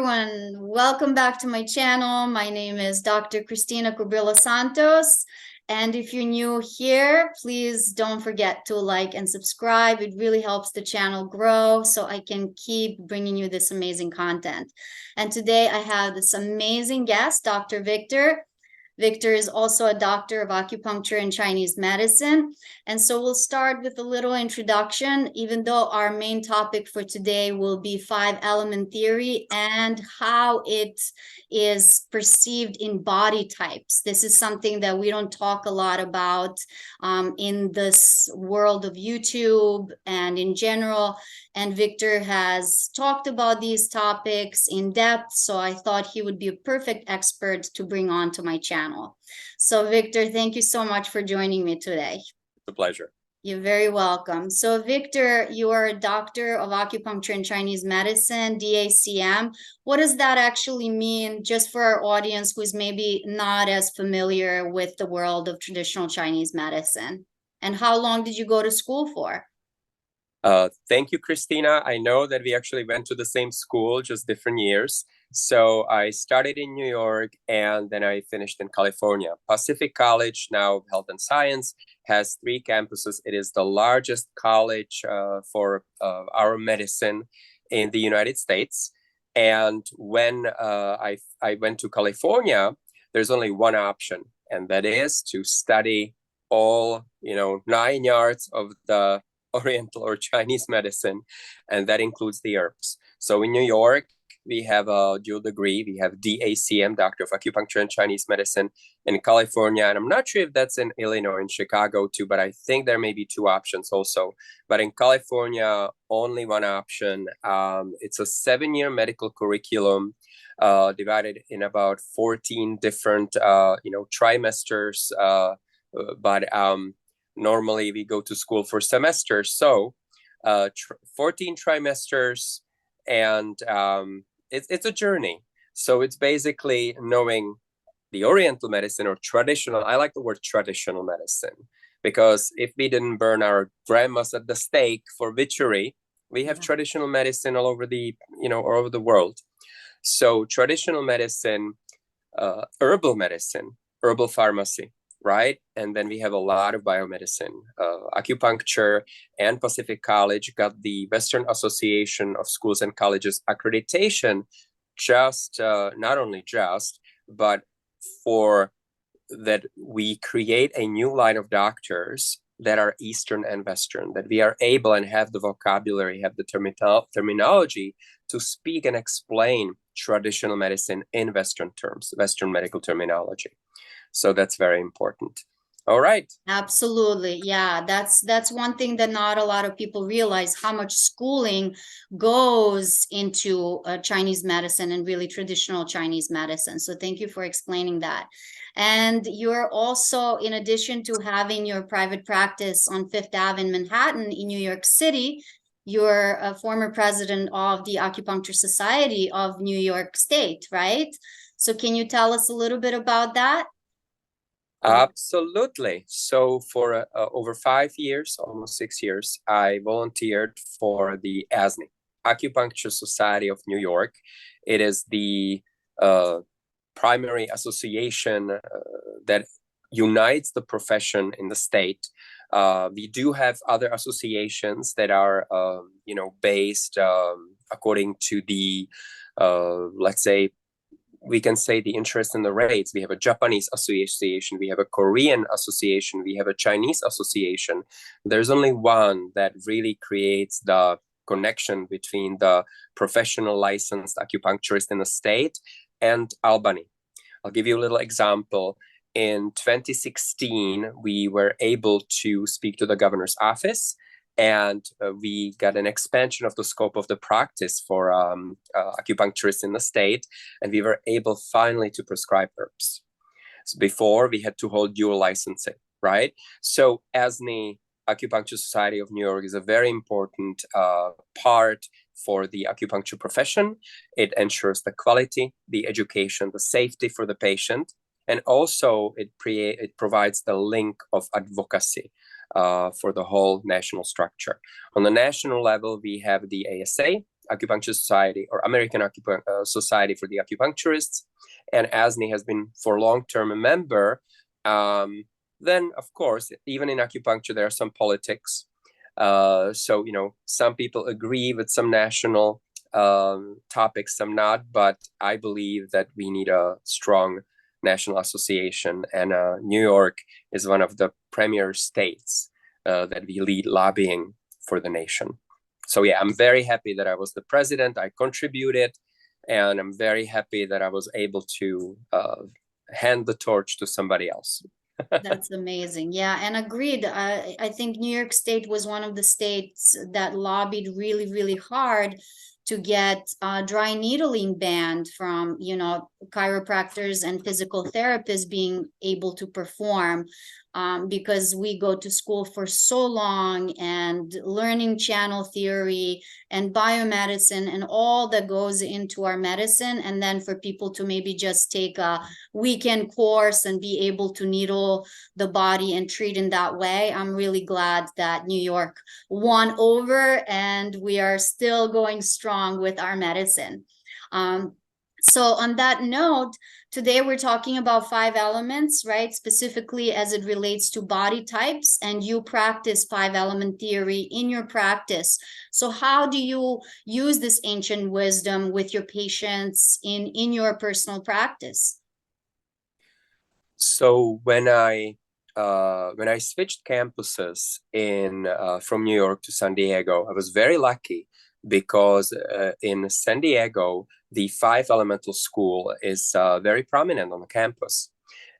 everyone. Welcome back to my channel. My name is Dr. Cristina Cubrilla Santos. And if you're new here, please don't forget to like and subscribe. It really helps the channel grow so I can keep bringing you this amazing content. And today I have this amazing guest, Dr. Viktor. Viktor is also a doctor of acupuncture and Chinese medicine. And so we'll start with a little introduction, even though our main topic for today will be 5-element theory and how it is perceived in body types. This is something that we don't talk a lot about in this world of YouTube and in general. And Viktor has talked about these topics in depth, so I thought he would be a perfect expert to bring on to my channel. So Viktor, thank you so much for joining me today. It's a pleasure. You're very welcome. So Viktor, you are a doctor of acupuncture and Chinese medicine, DACM. What does that actually mean, just for our audience who's maybe not as familiar with the world of traditional Chinese medicine? And how long did you go to school for? Thank you, Christina. I know that we actually went to the same school, just different years. So I started in New York and then I finished in California. Pacific College, now Health and Science, has 3 campuses. It is the largest college for our medicine in the United States. And when I went to California, there's only one option, and that is to study all, 9 yards of the Oriental or Chinese medicine, and that includes the herbs. So in New York, we have a dual degree. We have DACM, Doctor of Acupuncture and Chinese Medicine. In California, and I'm not sure if that's in Illinois, in Chicago too, but I think there may be 2 options also. But in California, only one option. It's a 7-year medical curriculum divided in about 14 different, trimesters. But normally we go to school for semesters, so 14 trimesters, and it's a journey. So it's basically knowing the Oriental medicine or traditional. I like the word traditional medicine, because if we didn't burn our grandmas at the stake for witchery, we have traditional medicine all over all over the world. So traditional medicine, herbal medicine, herbal pharmacy, right? And then we have a lot of biomedicine. Acupuncture and Pacific College got the Western Association of Schools and Colleges accreditation, not only but for that we create a new line of doctors that are Eastern and Western, that we are able and have the vocabulary, have the terminology to speak and explain traditional medicine in Western terms, Western medical terminology. So that's very important. All right. Absolutely. Yeah, that's one thing that not a lot of people realize, how much schooling goes into Chinese medicine and really traditional Chinese medicine. So thank you for explaining that. And you're also, in addition to having your private practice on 5th Ave in Manhattan in New York City, you're a former president of the Acupuncture Society of New York State, right? So can you tell us a little bit about that? Absolutely. So for over 5 years, almost 6 years, I volunteered for the ASNY, Acupuncture Society of New York. It is the primary association that unites the profession in the state. We do have other associations that are, based according to the, let's say, we can say the interest in the rates. We have a Japanese association, we have a Korean association, we have a Chinese association. There's only one that really creates the connection between the professional licensed acupuncturist in the state and Albany. I'll give you a little example. In 2016, we were able to speak to the governor's office, and we got an expansion of the scope of the practice for acupuncturists in the state, and we were able finally to prescribe herbs. So before, we had to hold dual licensing, right? So ASNY, Acupuncture Society of New York, is a very important part for the acupuncture profession. It ensures the quality, the education, the safety for the patient, and also it provides the link of advocacy for the whole national structure. On the national level, we have the ASA, Acupuncture Society, or American Society for the Acupuncturists, and ASNY has been for long-term a member. Then, of course, even in acupuncture, there are some politics. So, some people agree with some national topics, some not, but I believe that we need a strong national association, and New York is one of the premier states that we lead lobbying for the nation. So yeah, I'm very happy that I was the president. I contributed, and I'm very happy that I was able to hand the torch to somebody else. That's amazing. Yeah, and agreed. I think New York State was one of the states that lobbied really, really hard to get dry needling banned from, chiropractors and physical therapists being able to perform, because we go to school for so long and learning channel theory and biomedicine and all that goes into our medicine. And then for people to maybe just take a weekend course and be able to needle the body and treat in that way. I'm really glad that New York won over, and we are still going strong with our medicine. So on that note, today we're talking about 5 elements, right? Specifically as it relates to body types, and you practice 5-element theory in your practice. So how do you use this ancient wisdom with your patients in your personal practice? So when I switched campuses from New York to San Diego, I was very lucky because in San Diego, the 5 elemental school is very prominent on the campus.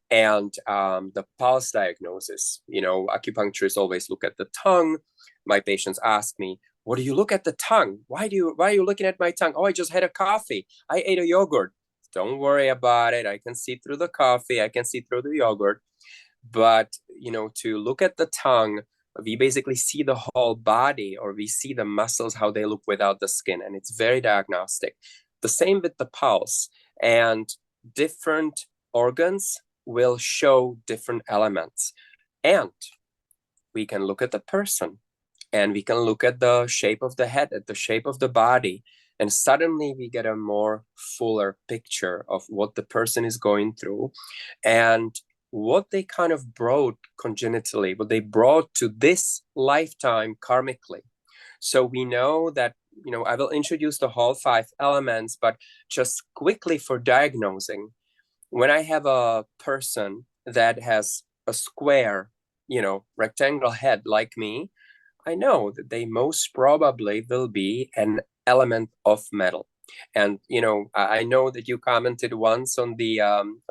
And the pulse diagnosis, acupuncturists always look at the tongue. My patients ask me, what do you look at the tongue? Why are you looking at my tongue? Oh, I just had a coffee. I ate a yogurt. Don't worry about it. I can see through the coffee. I can see through the yogurt. But, to look at the tongue, we basically see the whole body, or we see the muscles, how they look without the skin. And it's very diagnostic. The same with the pulse. And different organs will show different elements. And we can look at the person, and we can look at the shape of the head, at the shape of the body. And suddenly we get a more fuller picture of what the person is going through and what they kind of brought congenitally, what they brought to this lifetime karmically. So we know that, I will introduce the whole 5 elements, but just quickly for diagnosing, when I have a person that has a square, rectangle head like me, I know that they most probably will be an element of metal. And, I know that you commented once on the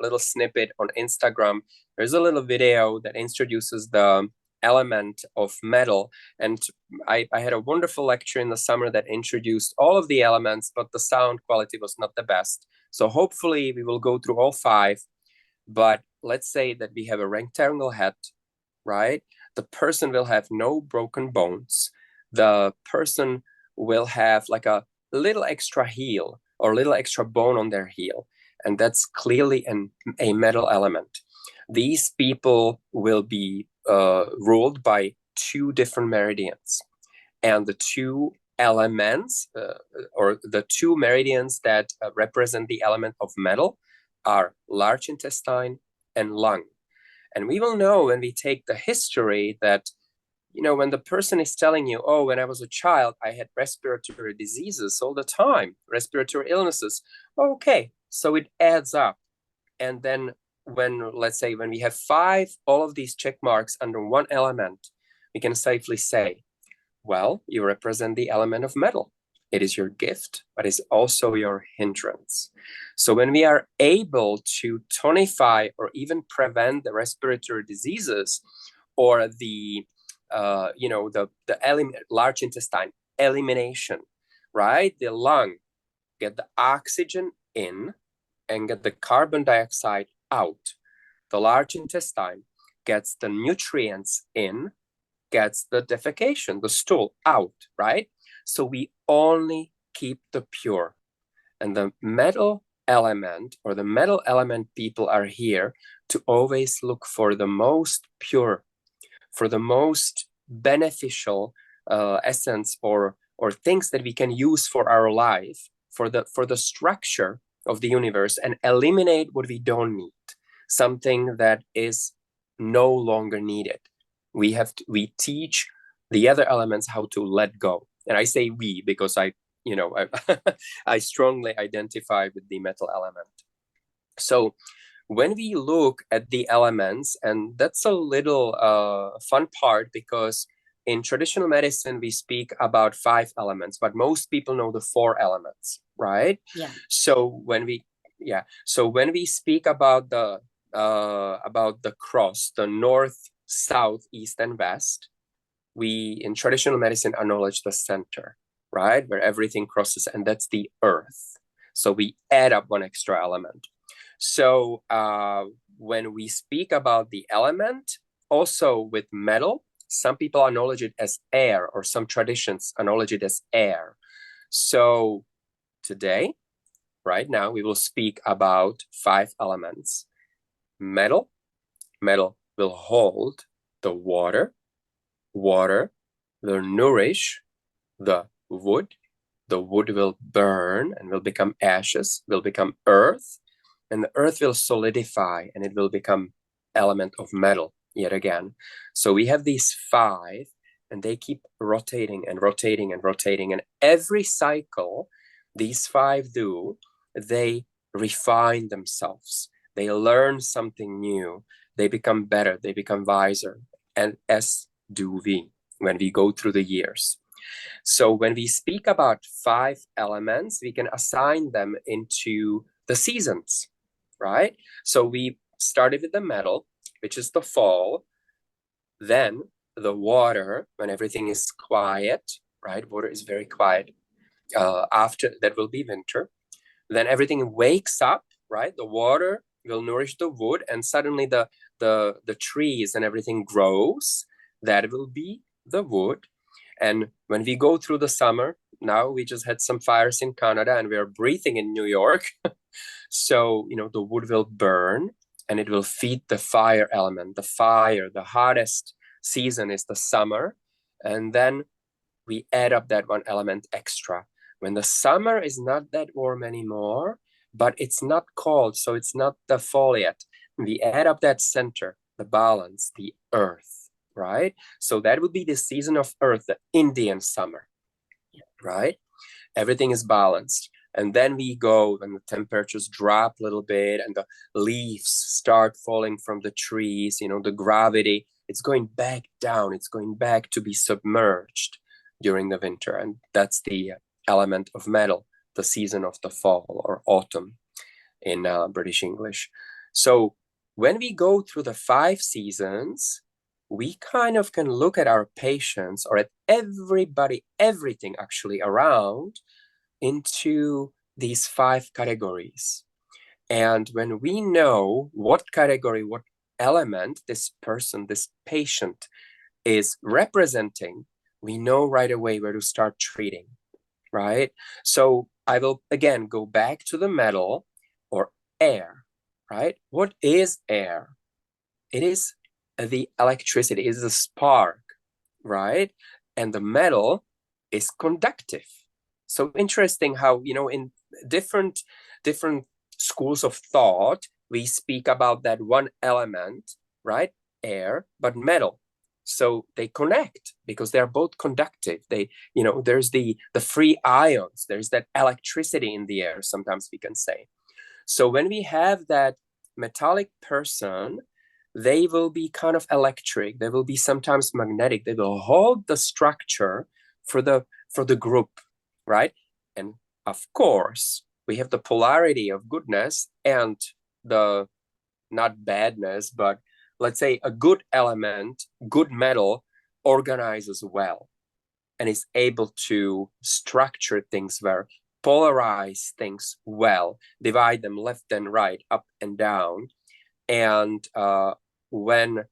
little snippet on Instagram. There's a little video that introduces the element of metal. And I had a wonderful lecture in the summer that introduced all of the elements, but the sound quality was not the best. So hopefully we will go through all 5. But let's say that we have a rectangle head, right? The person will have no broken bones. The person will have like a little extra heel or a little extra bone on their heel. And that's clearly a metal element. These people will be ruled by 2 different meridians. And the 2 elements or the 2 meridians that represent the element of metal are large intestine and lung. And we will know when we take the history that, when the person is telling you, oh, when I was a child, I had respiratory diseases all the time, respiratory illnesses. Okay, so it adds up. And then let's say when we have 5, all of these check marks under one element, we can safely say, well, you represent the element of metal. It is your gift, but it's also your hindrance. So when we are able to tonify or even prevent the respiratory diseases or the large intestine elimination, right? The lung get the oxygen in and get the carbon dioxide out. The large intestine gets the nutrients in, gets the defecation, the stool out, right? So we only keep the pure. And the metal element or the metal element people are here to always look for the most pure, for the most beneficial essence or or things that we can use for our life, for the structure of the universe, and eliminate what we don't need, something that is no longer needed. We teach the other elements how to let go. And I say we because I I strongly identify with the metal element. So when we look at the elements, and that's a little fun part, because in traditional medicine, we speak about 5 elements, but most people know the 4 elements, right? Yeah. So when we speak about the cross, the north, south, east, and west, we in traditional medicine acknowledge the center, right? Where everything crosses, and that's the earth. So we add up 1 extra element. So when we speak about the element, also with metal, some people acknowledge it as air, or some traditions acknowledge it as air. So today, right now, we will speak about 5 elements. Metal will hold the water. Water will nourish the wood. The wood will burn and will become ashes, will become earth, and the earth will solidify and it will become element of metal yet again. So we have these 5, and they keep rotating and rotating and rotating. And every cycle these 5 do, they refine themselves. They learn something new. They become better. They become wiser. And as do we when we go through the years. So when we speak about 5 elements, we can assign them into the seasons, right? So we started with the metal, which is the fall. Then the water, when everything is quiet, right? Water is very quiet. After that will be winter. Then everything wakes up, right? The water will nourish the wood, and suddenly the trees and everything grows. That will be the wood. And when we go through the summer, now we just had some fires in Canada and we are breathing in New York. So, the wood will burn and it will feed the fire element. The fire, the hottest season is the summer. And then we add up that 1 element extra. When the summer is not that warm anymore, but it's not cold, so it's not the fall yet, we add up that center, the balance, the earth, right? So that would be the season of earth, the Indian summer, right? Everything is balanced. And then we go, and the temperatures drop a little bit, and the leaves start falling from the trees, the gravity, it's going back down. It's going back to be submerged during the winter. And that's the element of metal, the season of the fall or autumn in British English. So when we go through the 5 seasons, we kind of can look at our patients, or at everybody, everything actually around, into these 5 categories. And when we know what category, what element this person, this patient is representing, we know right away where to start treating, right? So I will again go back to the metal or air, right? What is air? It is the electricity, it is the spark, right? And the metal is conductive. So interesting how, in different schools of thought, we speak about that 1 element, right? Air, but metal. So they connect because they're both conductive. There's the free ions, there's that electricity in the air, sometimes we can say. So when we have that metallic person, they will be kind of electric. They will be sometimes magnetic. They will hold the structure for the group, right? And of course, we have the polarity of goodness and the not badness, but let's say a good element, good metal, organizes well and is able to structure things well, polarize things well, divide them left and right, up and down. And when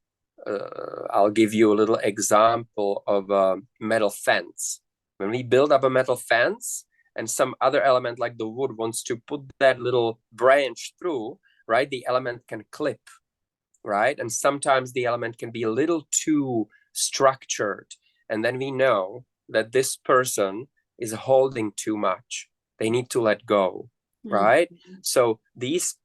I'll give you a little example of a metal fence. When we build up a metal fence and some other element like the wood wants to put that little branch through, right? The element can clip, right? And sometimes the element can be a little too structured. And then we know that this person is holding too much. They need to let go, right? So this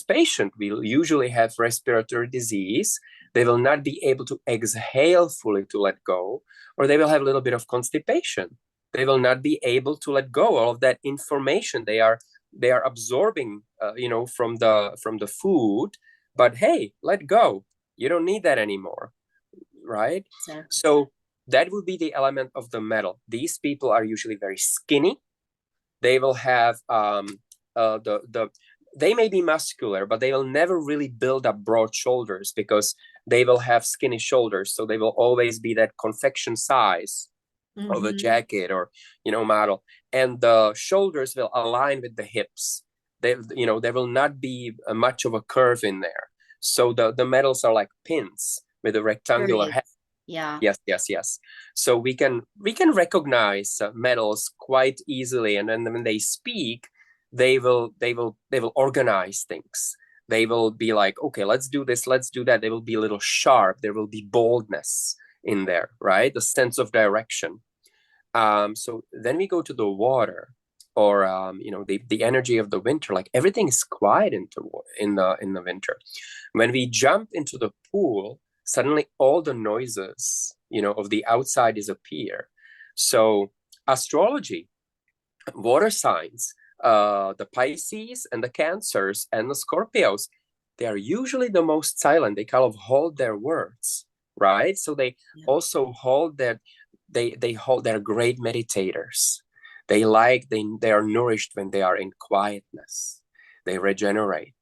patient will usually have respiratory disease. They will not be able to exhale fully to let go, or they will have a little bit of constipation. They will not be able to let go all of that information they are absorbing, from the food. But hey, let go. You don't need that anymore, right? Exactly. So that would be the element of the metal. These people are usually very skinny. They will have they may be muscular, but they will never really build up broad shoulders because they will have skinny shoulders. So they will always be that confection size of a jacket or, model. And the shoulders will align with the hips. There will not be much of a curve in there. So the metals are like pins with a rectangular head. Yeah. Yes. So we can recognize metals quite easily, and then when they speak, they will organize things. They will be like, okay, let's do this, let's do that. They will be a little sharp. There will be boldness in there, right? The sense of direction. So then we go to the water, or the energy of the winter. Like everything is quiet in the winter. When we jump into the pool, suddenly all the noises, of the outside disappear. So astrology, water signs, the Pisces and the Cancers and the Scorpios, they are usually the most silent. They kind of hold their words, right? So they also hold their, they hold, they're great meditators. They are nourished when they are in quietness. They regenerate.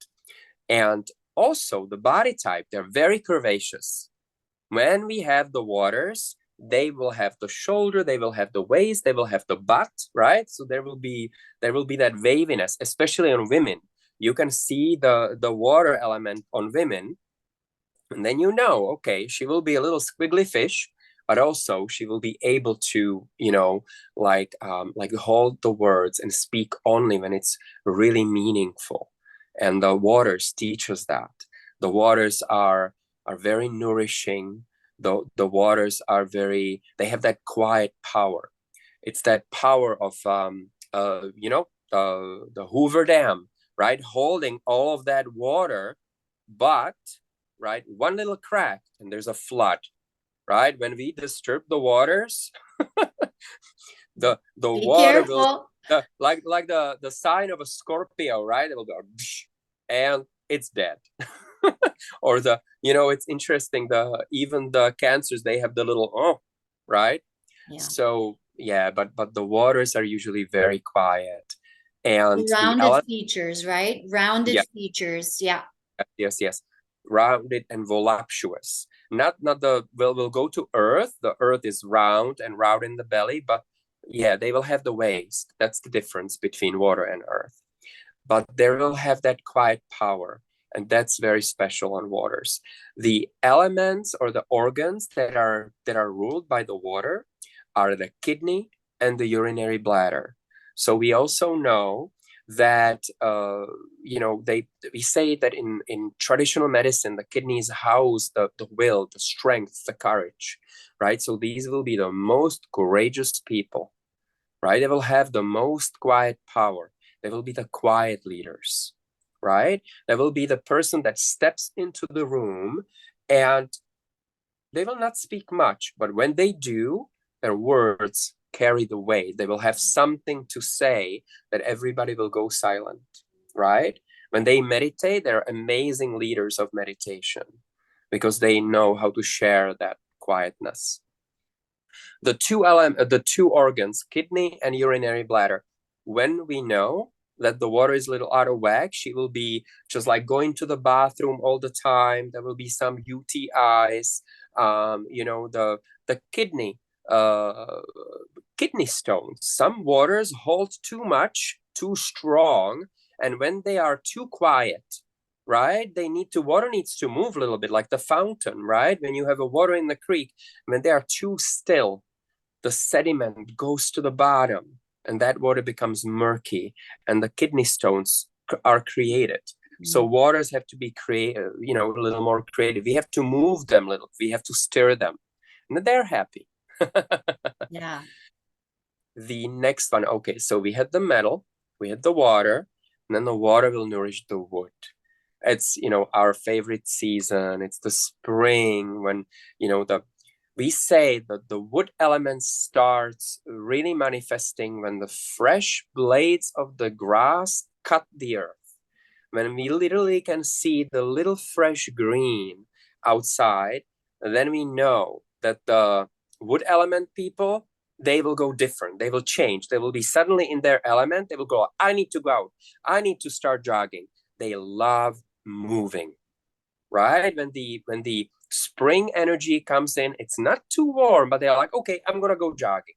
And also the body type, they're very curvaceous. When we have the waters, they will have the shoulder, they will have the waist, they will have the butt, right? So there will be that waviness, especially on women. You can see the water element on women, and then okay, she will be a little squiggly fish, but also she will be able to, like hold the words and speak only when it's really meaningful. And the waters teach us that. The waters are very nourishing. The waters are they have that quiet power. It's that power of the Hoover Dam, right? Holding all of that water, but right, one little crack and there's a flood, right? When we disturb the waters, the water will like the sign of a Scorpio, right? It will go and it's dead. Or it's interesting, even the Cancers, they have the little right? So but the waters are usually very quiet. And rounded features, right? Rounded features. Yes. Rounded and voluptuous. Not we'll go to Earth. The Earth is round and round in the belly, but they will have the waist. That's the difference between water and Earth. But they will have that quiet power, and that's very special on waters. The elements or the organs that are ruled by the water are the kidney and the urinary bladder. So we also know that we say that in traditional medicine, the kidneys house the will, the strength, the courage, right? So these will be the most courageous people, right? They will have the most quiet power. They will be the quiet leaders, right? They will be the person that steps into the room and they will not speak much, but when they do, their words carry the weight. They will have something to say that everybody will go silent, right? When they meditate, they're amazing leaders of meditation because they know how to share that quietness. The two organs, kidney and urinary bladder, when we know that the water is a little out of whack, she will be just like going to the bathroom all the time. There will be some UTIs. The kidney stones. Some waters hold too much, too strong, and when they are too quiet, right, water needs to move a little bit, like the fountain, right? When you have a water in the creek, when they are too still, the sediment goes to the bottom and that water becomes murky and the kidney stones are created. So waters have to be creative, a little more creative. We have to move them a little. We have to stir them, and they're happy. the next one, okay, so we had the metal, we had the water, and then the water will nourish the wood. It's, our favorite season. It's the spring when, we say that the wood element starts really manifesting when the fresh blades of the grass cut the earth. When we literally can see the little fresh green outside, then we know that the wood element people, they will go different. They will change. They will be suddenly in their element. They will go, I need to go out. I need to start jogging. They love moving, right? When the spring energy comes in, it's not too warm, but they're like, okay, I'm gonna go jogging.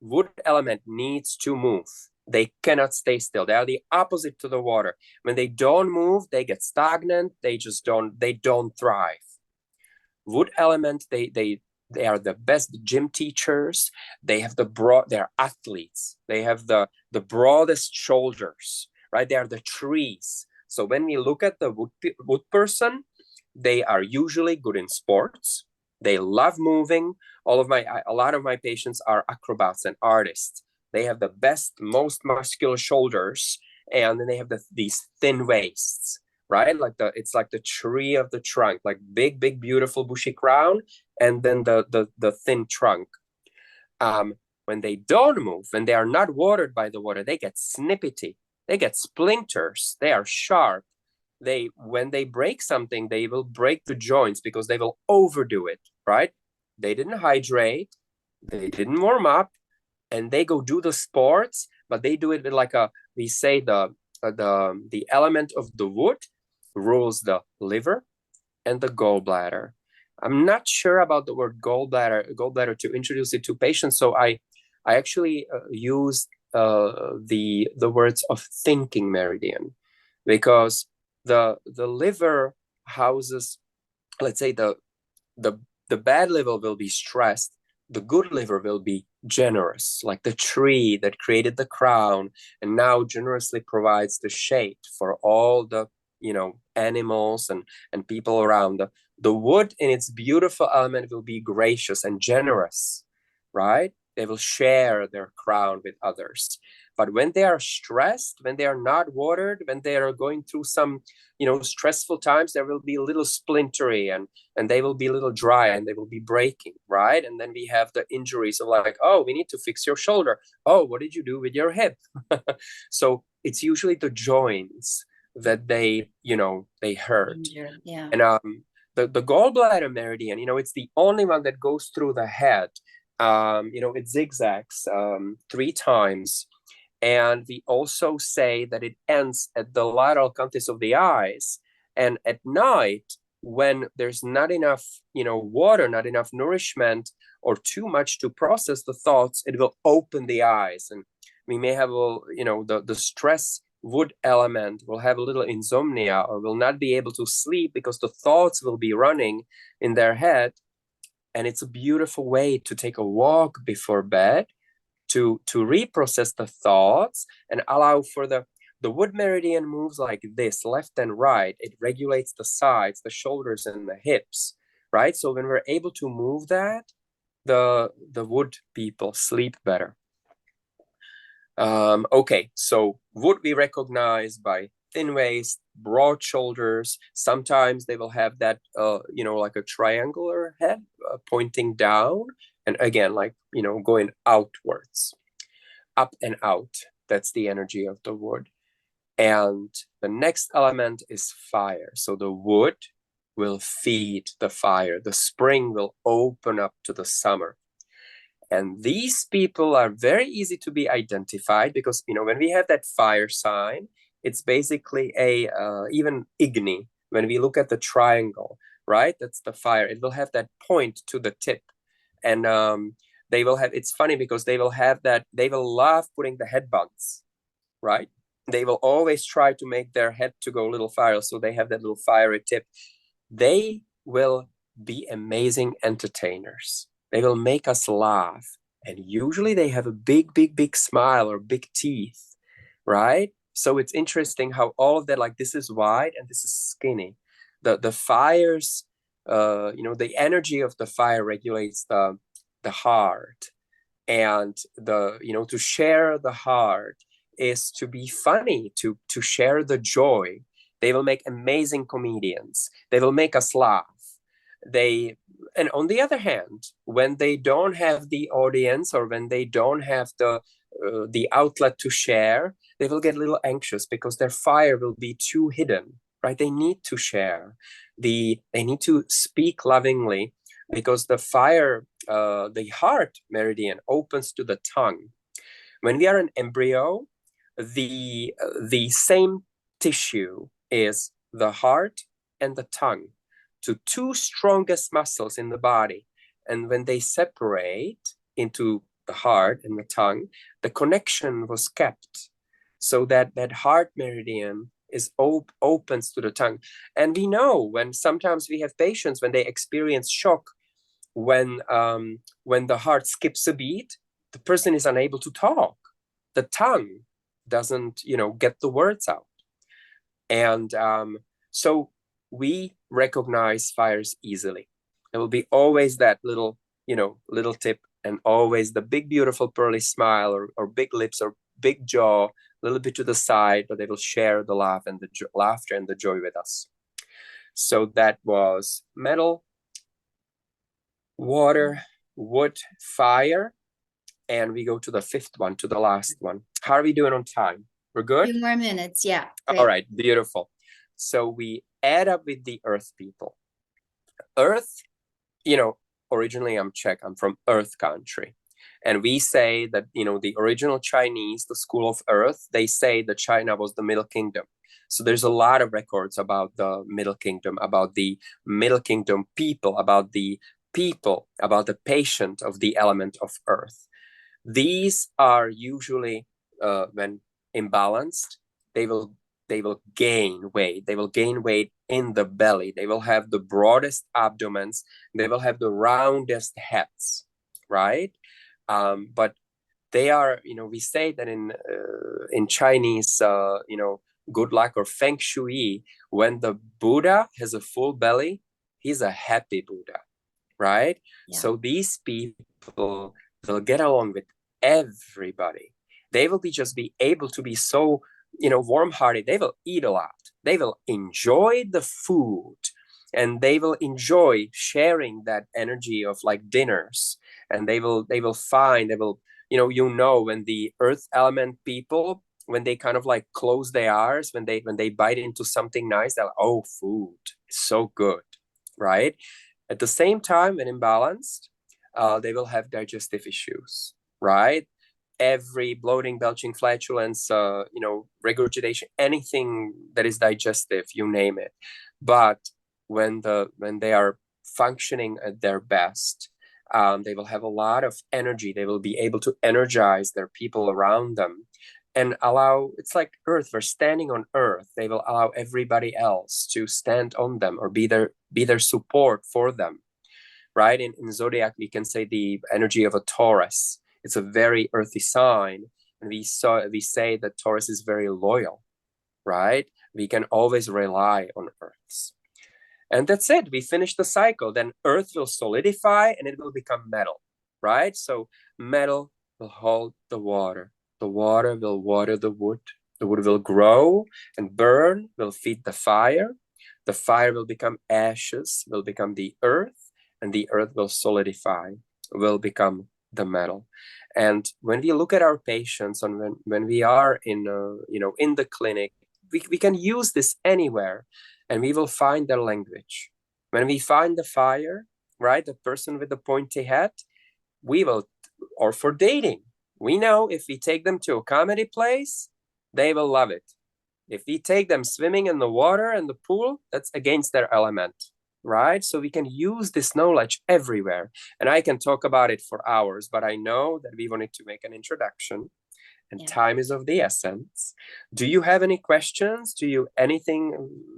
Wood element needs to move. They cannot stay still. They are the opposite to the water. When they don't move, they get stagnant. They don't thrive. Wood element, they are the best gym teachers. They have they're athletes. They have the broadest shoulders, right? They are the trees. So when we look at the wood person, they are usually good in sports. They love moving. A lot of my patients are acrobats and artists. They have the best, most muscular shoulders, and then they have these thin waists, right? It's like the tree of the trunk, like big, big, beautiful bushy crown, and then the thin trunk. When they don't move, when they are not watered by the water, they get snippety. They get splinters. They are sharp. When they break something, they will break the joints because they will overdo it, right? They didn't hydrate, they didn't warm up, and they go do the sports, but they do it with we say the element of the wood rules the liver and the gallbladder. I'm not sure about the word gallbladder to introduce it to patients, so I actually use the words of thinking meridian, because the liver houses, let's say the bad liver will be stressed, the good liver will be generous, like the tree that created the crown and now generously provides the shade for all the animals and people around. The wood in its beautiful element will be gracious and generous, right? They will share their crown with others. But when they are stressed, when they are not watered, when they are going through some stressful times, there will be a little splintery and they will be a little dry and they will be breaking, right? And then we have the injuries of like, oh, we need to fix your shoulder. Oh, what did you do with your hip? So it's usually the joints that they hurt. Yeah. And the gallbladder meridian, it's the only one that goes through the head. It zigzags 3 times. And we also say that it ends at the lateral canthus of the eyes. And at night, when there's not enough, water, not enough nourishment, or too much to process the thoughts, it will open the eyes. And we may have, the stress wood element will have a little insomnia or will not be able to sleep because the thoughts will be running in their head. And it's a beautiful way to take a walk before bed, to reprocess the thoughts and allow for the wood meridian moves like this, left and right. It regulates the sides, the shoulders, and the hips, right? So when we're able to move that, the wood people sleep better. Okay, so wood we recognize by thin waist, broad shoulders. Sometimes they will have that, like a triangular head pointing down. And again, going outwards, up and out. That's the energy of the wood. And the next element is fire. So the wood will feed the fire. The spring will open up to the summer. And these people are very easy to be identified because, when we have that fire sign, it's basically even igni. When we look at the triangle, right? That's the fire. It will have that point to the tip. And they will have, it's funny because they will love putting the headbands, right? They will always try to make their head to go a little fire. So they have that little fiery tip. They will be amazing entertainers. They will make us laugh. And usually they have a big, big, big smile or big teeth, right? So it's interesting how all of that, like this is wide and this is skinny. The fires, the energy of the fire regulates the heart. And to share the heart is to be funny, to share the joy. They will make amazing comedians. They will make us laugh. And on the other hand, when they don't have the audience, or when they don't have the outlet to share, they will get a little anxious because their fire will be too hidden, right? They need to share. They need to speak lovingly, because the fire, the heart meridian opens to the tongue. When we are an embryo, the same tissue is the heart and the tongue, two strongest muscles in the body. And when they separate into the heart and the tongue, the connection was kept, so that heart meridian is opens to the tongue. And we know, when sometimes we have patients, when they experience shock, when the heart skips a beat, the person is unable to talk. The tongue doesn't, get the words out. And so we recognize fires easily. There will be always that little tip, and always the big, beautiful, pearly smile, or big lips, or big jaw, a little bit to the side, but they will share the laugh and the laughter and the joy with us. So that was metal, water, wood, fire. And we go to the fifth one, to the last one. How are we doing on time? We're good? 2 more minutes, yeah. All right, beautiful. So we add up with the earth people. Earth, originally I'm Czech, I'm from Earth country. And we say that, the original Chinese, the school of earth, they say that China was the Middle Kingdom. So there's a lot of records about the Middle Kingdom, about the Middle Kingdom people, about the patient of the element of earth. These are usually, when imbalanced, they will gain weight. They will gain weight in the belly. They will have the broadest abdomens. They will have the roundest heads, right? But they are, we say that in Chinese, good luck or feng shui, when the Buddha has a full belly, he's a happy Buddha, right? Yeah. So these people will get along with everybody. They will just be able to be so, warm-hearted. They will eat a lot. They will enjoy the food, and they will enjoy sharing that energy of like dinners. And they will find, when the earth element people, when they kind of like close their eyes, when they bite into something nice, they're like, oh, food, so good, right? At the same time, when imbalanced, they will have digestive issues, right? Every bloating, belching, flatulence, regurgitation, anything that is digestive, you name it. But when they are functioning at their best, they will have a lot of energy. They will be able to energize their people around them, and it's like earth, we're standing on earth. They will allow everybody else to stand on them, or be their support for them, right? In zodiac, we can say the energy of a Taurus. It's a very earthy sign, and we say that Taurus is very loyal, right? We can always rely on earths. And that's it. We finish the cycle. Then earth will solidify and it will become metal, right? So metal will hold the water. The water will water the wood. The wood will grow and burn, will feed the fire. The fire will become ashes, will become the earth, and the earth will solidify, will become the metal. And when we look at our patients, and when we are in the clinic, we can use this anywhere, and we will find their language. When we find the fire, right, the person with the pointy hat, or for dating, we know if we take them to a comedy place, they will love it. If we take them swimming in the water and the pool, that's against their element, right? So we can use this knowledge everywhere. And I can talk about it for hours, but I know that we wanted to make an introduction. and Yeah. time is of the essence. Do you have any questions? Do you anything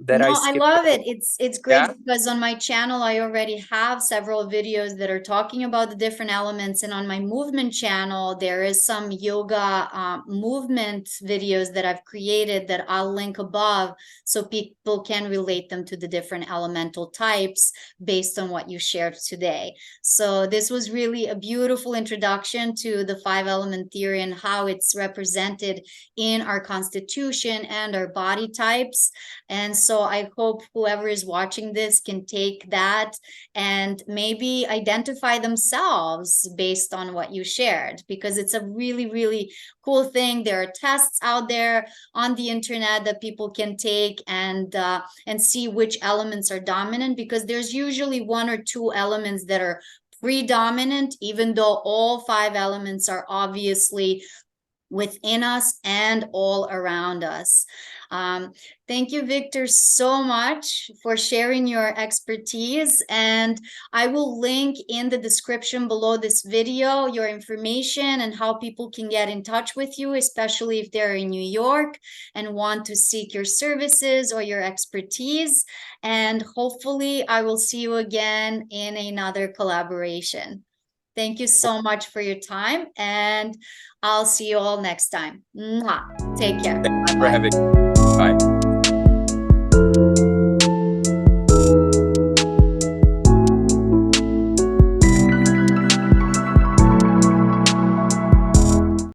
that No, I I skipped love over? it. It's great Yeah? because on my channel, I already have several videos that are talking about the different elements. And on my movement channel, there is some yoga movement videos that I've created that I'll link above so people can relate them to the different elemental types based on what you shared today. So this was really a beautiful introduction to the 5-element theory and how it's represented in our constitution and our body types. And so I hope whoever is watching this can take that and maybe identify themselves based on what you shared, because it's a really, really cool thing. There are tests out there on the internet that people can take and see which elements are dominant, because there's usually 1 or 2 elements that are predominant, even though all 5 elements are obviously within us and all around us. Thank you, Viktor, so much for sharing your expertise. And I will link in the description below this video your information and how people can get in touch with you, especially if they're in New York and want to seek your services or your expertise. And hopefully I will see you again in another collaboration. Thank you so much for your time, and I'll see you all next time. Mwah. Take care. Thanks for Bye-bye. having me. Bye.